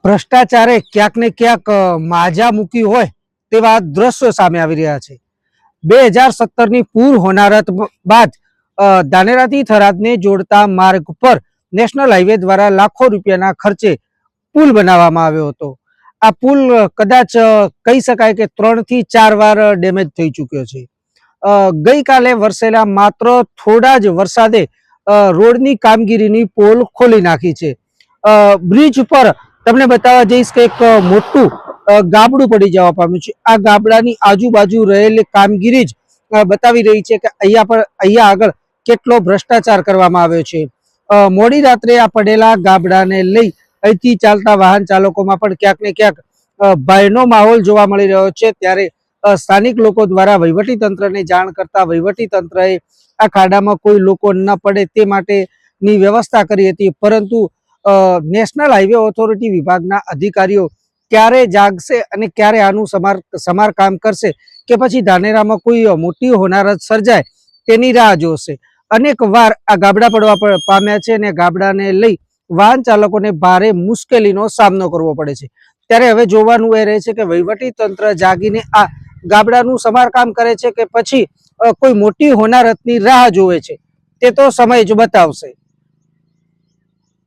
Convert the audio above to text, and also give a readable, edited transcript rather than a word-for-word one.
ભ્રષ્ટાચારે ક્યાંક ને ક્યાંક માજા મૂકી હોય તેવા દ્રશ્યો સામે આવી રહ્યા છે। 2017ની પૂર હોનારત બાદ ધાનેરાથી થરાદને જોડતા માર્ગ પર નેશનલ હાઈવે દ્વારા લાખો રૂપિયાના ખર્ચે પુલ બનાવવામાં આવ્યો હતો। આ પુલ કદાચ કહી શકાય કે 3 થી 4 વાર ડેમેજ થઈ ચૂક્યો છે। ગઈકાલે વરસેલા માત્ર થોડા જ વરસાદે રોડની કામગીરીની પોલ ખોલી નાખી છે। બ્રિજ પર તમને બતાવવા જઈશ કે એક મોટું ગાબડું પડી જવા પામ્યું છે। આ ગાબડાની આજુબાજુ રહેલી કામગીરી જ બતાવી રહી છે કે અહીંયા આગળ કેટલો ભ્રષ્ટાચાર કરવામાં આવ્યો છે। મોડી રાત્રે આ પડેલા ગાબડાને લઈ અહીંથી ચાલતા વાહન ચાલકોમાં પણ ક્યાંક ને ક્યાંક ભયનો માહોલ જોવા મળી રહ્યો છે। ત્યારે સ્થાનિક લોકો દ્વારા વહીવટી તંત્રને જાણ કરતા વહીવટી તંત્રએ આ ખાડામાં કોઈ લોકો ન પડે તે માટેની વ્યવસ્થા કરી હતી, પરંતુ નેશનલ હાઈવે ઓથોરિટી વિભાગના અધિકારીઓ ક્યારે જાગશે અને ક્યારે આનું સમારકામ કરશે કે પછી ધાનેરામાં કોઈ મોટી હોનારત સર્જાય તેની રાહ જોશે। અનેક વાર આ ગાબડા પડવા પામ્યા છે અને ગાબડાને લઈ વાહન ચાલકોને ભારે મુશ્કેલીનો સામનો કરવો પડે છે। ત્યારે હવે જોવાનું એ રહે છે કે વહીવટી તંત્ર જાગીને આ ગાબડાનું સમારકામ કરે છે કે પછી કોઈ મોટી હોનારતની રાહ જોવે છે, તે તો સમય જ બતાવશે।